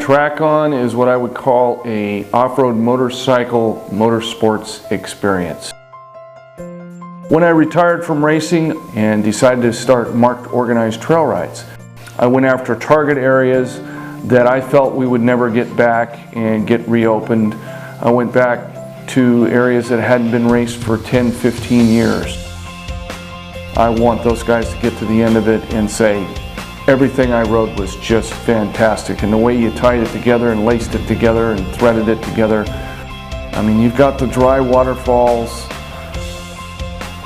Trac-On is what I would call a off-road motorcycle motorsports experience. When I retired from racing and decided to start marked organized trail rides, I went after target areas that I felt we would never get back and get reopened. I went back to areas that hadn't been raced for 10, 15 years. I want those guys to get to the end of it and say, everything I rode was just fantastic. And the way you tied it together and laced it together and threaded it together. I mean, you've got the dry waterfalls,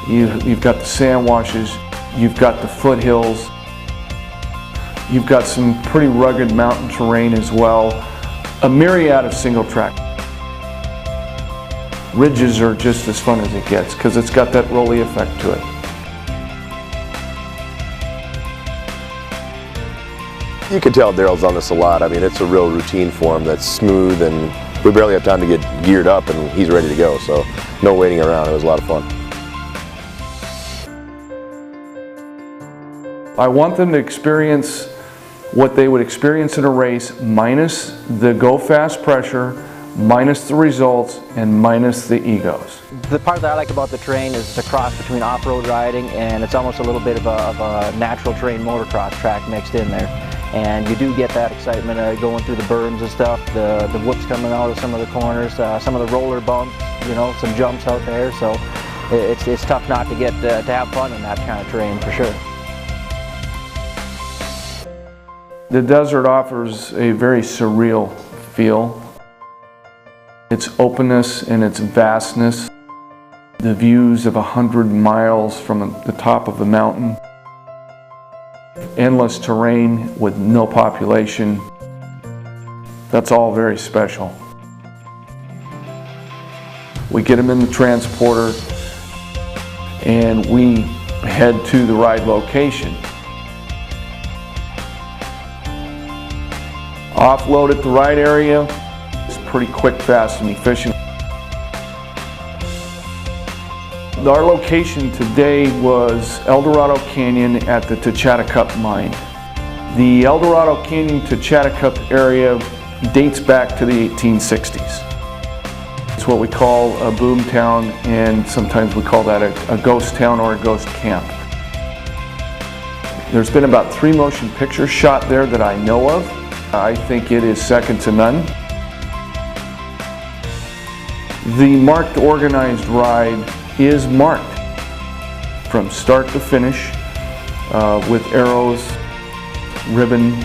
you've got the sand washes, you've got the foothills, you've got some pretty rugged mountain terrain as well. A myriad of single track. Ridges are just as fun as it gets because it's got that rolly effect to it. You can tell Daryl's on this a lot. I mean, it's a real routine for him that's smooth, and we barely have time to get geared up and he's ready to go. So no waiting around. It was a lot of fun. I want them to experience what they would experience in a race minus the go fast pressure, minus the results, and minus the egos. The part that I like about the terrain is it's a cross between off-road riding and it's almost a little bit of a natural terrain motocross track mixed in there. And you do get that excitement going through the berms and stuff, the whoops coming out of some of the corners, some of the roller bumps, you know, some jumps out there. So it's tough not to get to have fun in that kind of terrain for sure. The desert offers a very surreal feel. Its openness and its vastness, the views of 100 miles from the top of the mountain, endless terrain with no population, that's all very special. We get them in the transporter and we head to the ride location. Offload at the ride area. It's pretty quick, fast, and efficient. Our location today was El Dorado Canyon at the Techatecup mine. The El Dorado Canyon Techatecup area dates back to the 1860s. It's what we call a boom town, and sometimes we call that a ghost town or a ghost camp. There's been about 3 motion pictures shot there that I know of. I think it is second to none. The marked organized ride is marked from start to finish with arrows, ribbon,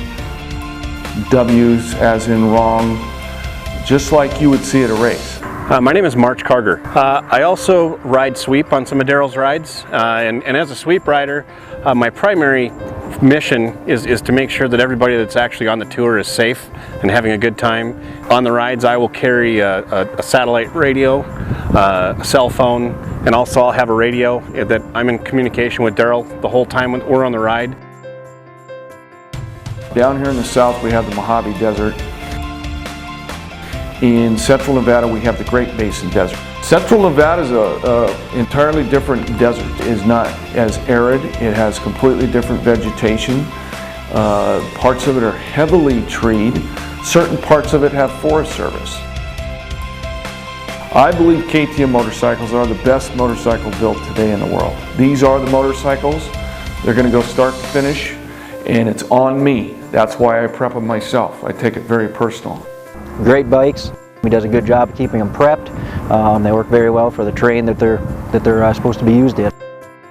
W's as in wrong, just like you would see at a race. My name is March Carger. I also ride sweep on some of Daryl's rides, and as a sweep rider, my primary mission is to make sure that everybody that's actually on the tour is safe and having a good time. On the rides, I will carry a satellite radio, a cell phone, and also I'll have a radio that I'm in communication with Daryl the whole time when we're on the ride. Down here in the south we have the Mojave Desert. In central Nevada we have the Great Basin Desert. Central Nevada is an entirely different desert. It is not as arid. It has completely different vegetation. Parts of it are heavily treed. Certain parts of it have Forest Service. I believe KTM motorcycles are the best motorcycle built today in the world. These are the motorcycles. They're going to go start to finish, and it's on me. That's why I prep them myself. I take it very personal. Great bikes. He does a good job of keeping them prepped. They work very well for the terrain that they're supposed to be used in.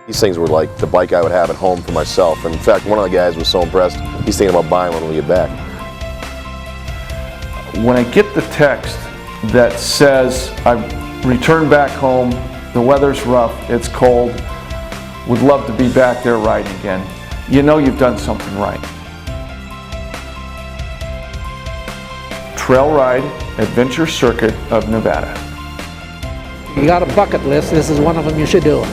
These things were like the bike I would have at home for myself. And in fact, one of the guys was so impressed, he's thinking about buying one when we get back. When I get the text that says, I've returned back home, the weather's rough, it's cold, would love to be back there riding again, you know you've done something right. Trail Ride Adventure Circuit of Nevada. You got a bucket list, this is one of them you should do.